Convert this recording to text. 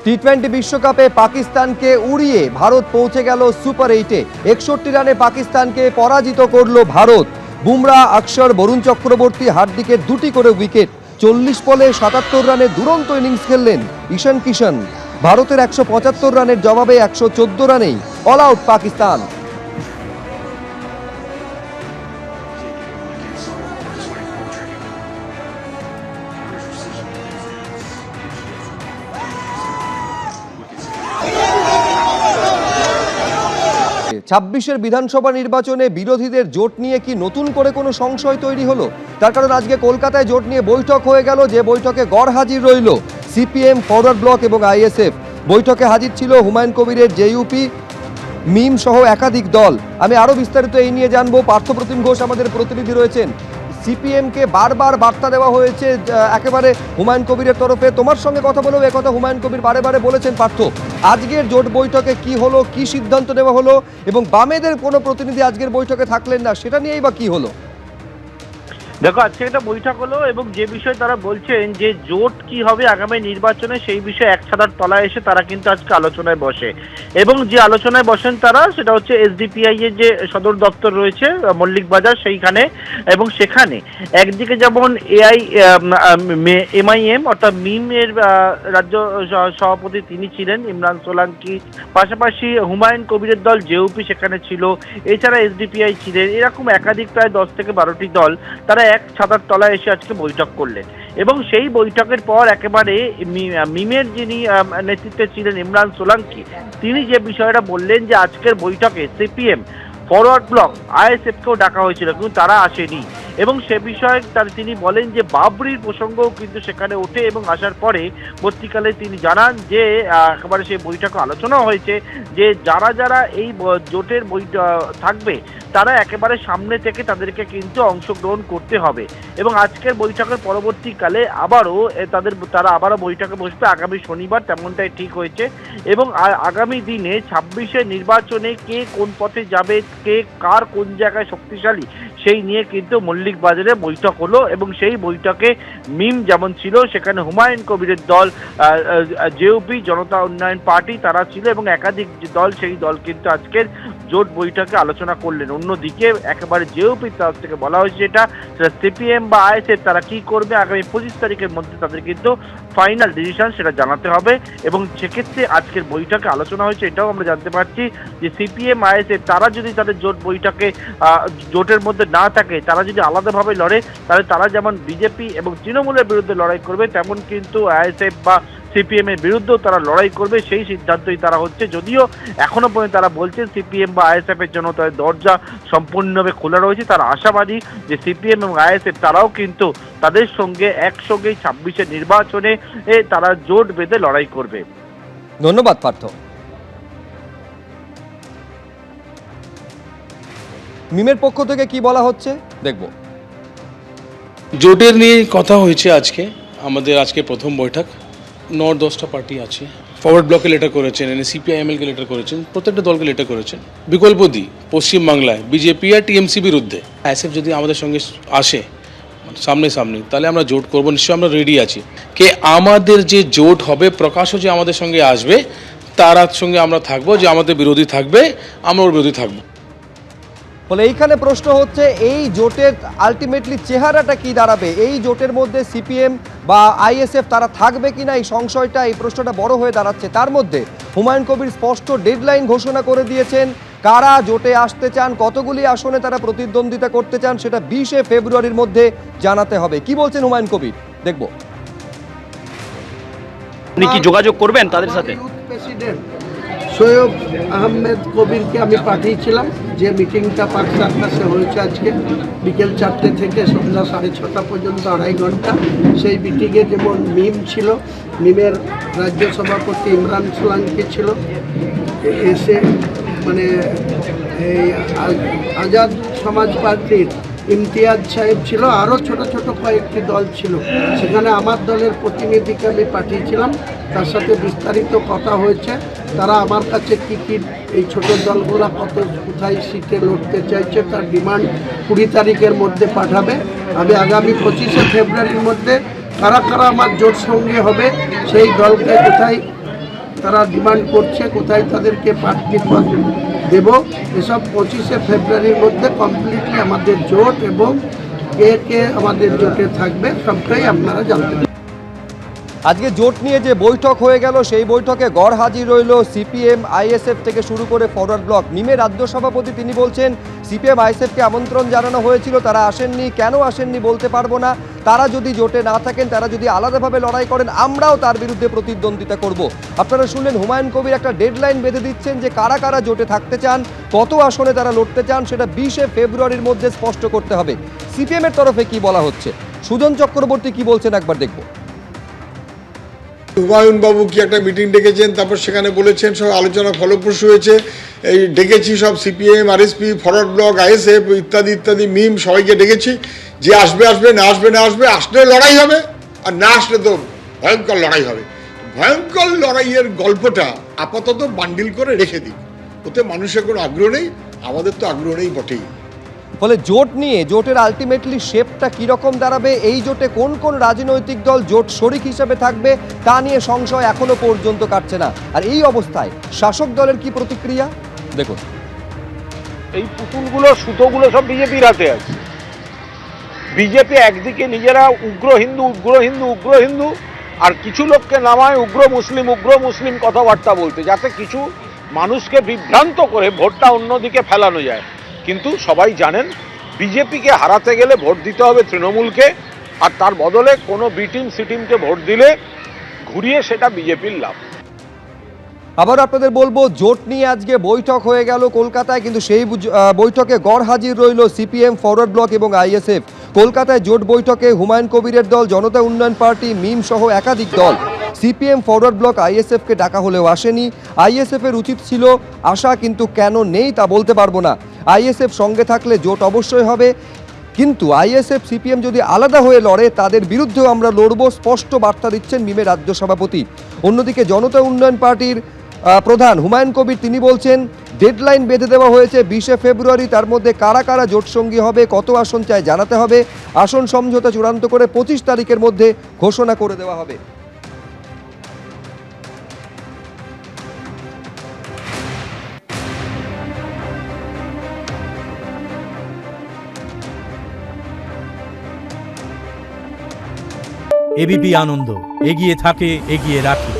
টি-20 বিশ্বকাপে পাকিস্তানকে উড়িয়ে ভারত পৌঁছে গেল সুপার 8-এ। 61 রানে পাকিস্তানকে পরাজিত করল ভারত। বুমরা, অক্ষর, বরুণ চক্রবর্তী, হার্দিকের দুটি করে উইকেট। 40 বলে 77 রানে দুরন্ত ইনিংস খেললেন ঈশান কিষান। ভারতের 175 রানের জবাবে 114 রানেই অল আউট পাকিস্তান। ছাব্বিশের বিধানসভা নির্বাচনে বিরোধীদের জোট নিয়ে কি নতুন করে কোনো সংশয় তৈরি হলো? তার কারণ আজকে কলকাতায় জোট নিয়ে বৈঠক হয়ে গেল, যে বৈঠকে গড়হাজির রইল সিপিএম, ফরওয়ার্ড ব্লক এবং আইএসএফ। বৈঠকে হাজির ছিল হুমায়ুন কবিরের জেইউপি, মিম সহ একাধিক দল। আমি আরো বিস্তারিত এই নিয়ে জানবো। পার্থপ্রতিম ঘোষ আমাদের প্রতিনিধি রয়েছেন। সিপিএমকে বারবার বার্তা দেওয়া হয়েছে একেবারে হুমায়ুন কবিরের তরফে। তোমার সঙ্গে কথা বলেও একথা হুমায়ুন কবির বারে বারে বলেছেন। পার্থ, আজকের জোট বৈঠকে কি হলো, কি সিদ্ধান্ত নেওয়া হলো, এবং বামেদের কোনো প্রতিনিধি আজকের বৈঠকে থাকলেন না, সেটা নিয়েই বা কি হলো? দেখো, আজকে একটা বৈঠক হলো এবং যে বিষয়ে তারা বলছেন যে জোট কি হবে আগামী নির্বাচনে, সেই বিষয়ে এক ছাতার তলায় এসে তারা কিন্তু আজকে আলোচনায় বসে। এবং যে আলোচনায় বসেন তারা, সেটা হচ্ছে এসডিপিআই এর যে সদর দপ্তর রয়েছে মল্লিক বাজার, সেইখানে। এবং সেখানে একদিকে যেমন এমআইএম অর্থাৎ মিম এর রাজ্য সভাপতি তিনি ছিলেন ইমরান সোলাঙ্কি, পাশাপাশি হুমায়ুন কবিরের দল জেইউপি সেখানে ছিল, এছাড়া এসডিপিআই ছিলেন। এরকম একাধিক প্রায় 10 থেকে 12টি দল তারা এক ছাতার তলায় এসে আজকে বৈঠক করলেন। এবং সেই বৈঠকের পর একেবারে মিমের যিনি নেতৃত্বে ছিলেন ইমরান সোলাঙ্কি, তিনি যে বিষয়টা বললেন যে আজকের বৈঠকে সিপিএম, ফরওয়ার্ড ব্লক, আইএসএফকেও ডাকা হয়েছিল কিন্তু তারা আসেনি। এবং সে বিষয়ে তিনি বলেন যে বাবরির প্রসঙ্গও কিন্তু সেখানে ওঠে। এবং আসার পরে পত্রিকালে তিনি জানান যে একেবারে সেই বৈঠকে আলোচনা হয়েছে যে যারা যারা এই জোটের থাকবে তারা একেবারে সামনে থেকে তাদেরকে কিন্তু অংশগ্রহণ করতে হবে। এবং আজকের বৈঠকের পরবর্তীকালে তারা আবারও বৈঠকে বসবে আগামী শনিবার, তেমনটাই ঠিক হয়েছে। এবং আগামী দিনে 26-এর নির্বাচনে কে কোন পথে যাবে, কে কার কোন জায়গায় শক্তিশালী, সেই নিয়ে কিন্তু মল্লিক বাজারে বৈঠক হলো। এবং সেই বৈঠকে মিম যেমন ছিল, সেখানে হুমায়ুন কবিরের দল, জেইউপি, জনতা উন্নয়ন পার্টি তারা ছিল এবং একাধিক দল, সেই দল কিন্তু আজকের জোট বৈঠকে আলোচনা করলেন। অন্যদিকে একেবারে জেইউপির তরফ থেকে বলা হয়েছে সেটা সিপিএম বা আইএসএফ তারা কি করবে আগামী 25 তারিখের মধ্যে তাদের কিন্তু ফাইনাল ডিসিশন সেটা জানাতে হবে। এবং সেক্ষেত্রে আজকের বৈঠকে আলোচনা হয়েছে এটাও আমরা জানতে পারছি যে সিপিএম, আইএসএফ তারা যদি তাদের জোট বৈঠকে জোটের মধ্যে না থাকে, তারা যদি আলাদাভাবে লড়ে, তাহলে তারা যেমন বিজেপি এবং তৃণমূলের বিরুদ্ধে লড়াই করবে, তেমন কিন্তু আইএসএফ বা সিপিএম এর বিরুদ্ধেও তারা লড়াই করবে, সেই সিদ্ধান্তই তারা হচ্ছে। যদিও এখনো পর্যন্ত তারা বলছেন সিপিএম বা আইএসএফ এর জন্য তাদের দরজা সম্পূর্ণভাবে খোলা রয়েছে। তারা আশাবাদী যে সিপিএম এবং আইএসএফ তারাও কিন্তু তাদের সঙ্গে একসঙ্গেই 26-এর নির্বাচনে তারা জোট বেঁধে লড়াই করবে। ধন্যবাদ পার্থ। মিমের পক্ষ থেকে কি বলা হচ্ছে দেখব। জোটের নিয়ে কথা হয়েছে আজকে, আমাদের আজকে প্রথম বৈঠক। 9-10টা পার্টি আছে, ফরওয়ার্ড ব্লকে লেটার করেছেন, সিপিআইএমএলকে লেটার করেছেন, প্রত্যেকটা দলকে লেটার করেছেন। বিকল্প দিই পশ্চিমবাংলায় বিজেপি আর টিএমসি বিরুদ্ধে। আইএসএফ যদি আমাদের সঙ্গে আসে সামনে, তাহলে আমরা জোট করবো, নিশ্চয়ই আমরা রেডি আছি। কে আমাদের যে জোট হবে, প্রকাশও যে আমাদের সঙ্গে আসবে, তার সঙ্গে আমরা থাকবো। যে আমাদের বিরোধী থাকবে, আমরা ওর বিরোধী থাকবো। ফলে এইখানে প্রশ্ন হচ্ছে এই জোটের আলটিমেটলি চেহারাটা কি দাঁড়াবে? এই জোটের মধ্যে সিপিএম বা আইএসএফ তারা থাকবে কিনা, এই সংশয়টা, এই প্রশ্নটা বড় হয়ে দাঁড়াচ্ছে। তার মধ্যে হুমায়ুন কবির স্পষ্ট ডেডলাইন ঘোষণা করে দিয়েছেন, কারা জোটে আসতে চান, কতগুলি আসনে তারা প্রতিদ্বন্দ্বিতা করতে চান, সেটা 20শে ফেব্রুয়ারির মধ্যে জানাতে হবে। কি বলছেন হুমায়ুন কবির দেখব। আপনি কি যোগাযোগ করবেন তাদের সাথে? প্রেসিডেন্ট সৈয়দ আহমেদ কবিরকে আমি পাঠিয়েছিলাম, যে মিটিংটা পার্ক সার্কাসে হয়েছে আজকে বিকেল 4টে থেকে সন্ধ্যা 6:30 পর্যন্ত 2.5 ঘন্টা। সেই মিটিংয়ে যেমন মিম ছিল, মিমের রাজ্য সভাপতি ইমরান সোলাঙ্কি ছিল, এসে মানে এই আজাদ সমাজ পার্টির ইমতিয়াজ সাহেব ছিল, আরও ছোট ছোট কয়েকটি দল ছিল। সেখানে আমার দলের প্রতিনিধিকে আমি পাঠিয়েছিলাম, তার সাথে বিস্তারিত কথা হয়েছে। তারা আমার কাছে কী কী এই ছোট দলগুলো কোথায় সিটে লড়তে চাইছে তার ডিমান্ড 20 তারিখের মধ্যে পাঠাবে। আমি আগামী 25শে ফেব্রুয়ারির মধ্যে কারা কারা আমার জোট সঙ্গে হবে, সেই দলকে কোথায় তারা ডিমান্ড করছে কোথায় তাদেরকে প্রার্থী পদ দেব, এসব 25শে ফেব্রুয়ারির মধ্যে কমপ্লিটলি আমাদের জোট এবং কে কে আমাদের জোটে থাকবে সবটাই আপনারা জানতে পারবেন। আজকে জোট নিয়ে যে বৈঠক হয়ে গেল সেই বৈঠকে গড় হাজির রইল সিপিএম আইএসএফ থেকে শুরু করে ফরওয়ার্ড ব্লক। মিমের রাজ্য সভাপতি তিনি বলছেন সিপিএম আইএসএফকে আমন্ত্রণ জানানো হয়েছিল, তারা আসেননি। কেন আসেননি বলতে পারবো না, তারা যদি জোটে না থাকেন, তারা যদি আলাদাভাবে লড়াই করেন, আমরাও তার বিরুদ্ধে প্রতিদ্বন্দ্বিতা করব। আপনারা শুনলেন হুমায়ুন কবির একটা ডেডলাইন বেঁধে দিচ্ছেন যে কারা কারা জোটে থাকতে চান, কত আসনে তারা লড়তে চান, সেটা 20শে ফেব্রুয়ারির মধ্যে স্পষ্ট করতে হবে। সিপিএম এর তরফে কি বলা হচ্ছে, সুজন চক্রবর্তী কি বলছেন একবার দেখব। হুমায়ুন বাবু কি একটা মিটিং ডেকেছেন, তারপর সেখানে বলেছেন সব আলোচনা ফলপ্রসূ হয়েছে, এই ডেকেছি সব CPM RSP forward block ISF ইত্যাদি ইত্যাদি মিম সবাইকে ডেকেছি, যে আসবে আসবে, না আসবে না আসবে, আসলে লড়াই হবে আর না আসলে তো ভয়ঙ্কর লড়াই হবে। ভয়ঙ্কর লড়াইয়ের গল্পটা আপাতত বান্ডিল করে রেখে দিই, ওতে মানুষের কোনো আগ্রহ নেই, আমাদের তো আগ্রহ নেই বটেই। ফলে জোট নিয়ে জোটের আলটিমেটলি শেপটা কীরকম দাঁড়াবে, এই জোটে কোন কোন রাজনৈতিক দল জোট শরিক হিসেবে থাকবে তা নিয়ে সংশয় এখনো পর্যন্ত কাটছে না। আর এই অবস্থায় শাসক দলের কি প্রতিক্রিয়া দেখুন। এই পুতুলগুলো সুতোগুলো সব বিজেপির হাতে আছে। বিজেপি একদিকে নিজেরা উগ্র হিন্দু উগ্র হিন্দু উগ্র হিন্দু, আর কিছু লোককে নামায় উগ্র মুসলিম কথাবার্তা বলতে, যাতে কিছু মানুষকে বিভ্রান্ত করে ভোটটা অন্যদিকে ফেলানো যায়। কিন্তু সবাই জানেন বিজেপিকে হারাতে গেলে ভোট দিতে হবে তৃণমূলকে, আর তার বদলে কোনো বি টিম সি টিমকে ভোট দিলে ঘুরিয়ে সেটা বিজেপির লাভ। আবার আপনাদের বলবো, জোট নিয়ে আজকে বৈঠক হয়ে গেল কলকাতায়, কিন্তু সেই বৈঠকে গড় হাজির রইল সিপিএম ফরওয়ার্ড ব্লক এবং আইএসএফ। কলকাতায় জোট বৈঠকে হুমায়ুন কবিরের দল, জনতা উন্নয়ন পার্টি, মিম সহ একাধিক দল। সিপিএম ফরওয়ার্ড ব্লক আইএসএফকে ডাকা হলেও আসেনি। আইএসএফের উচিত ছিল আসা, কিন্তু কেন নেই তা বলতে পারবো না। আইএসএফ সঙ্গে থাকলে জোট অবশ্যই হবে, কিন্তু আইএসএফ সিপিএম যদি আলাদা হয়ে লড়ে তাদের বিরুদ্ধেও আমরা লড়ব, স্পষ্ট বার্তা দিচ্ছেন মিমের রাজ্য সভাপতি। অন্যদিকে জনতা উন্নয়ন পার্টির প্রধান হুমায়ুন কবির তিনি বলছেন ডেডলাইন বেঁধে দেওয়া হয়েছে 20শে ফেব্রুয়ারি, তার মধ্যে কারা কারা জোটসঙ্গী হবে, কত আসন চাই জানাতে হবে, আসন সমঝোতা চূড়ান্ত করে 25 তারিখের মধ্যে ঘোষণা করে দেওয়া হবে। এবিপি আনন্দ এগিয়ে থাকে, এগিয়ে রাখে।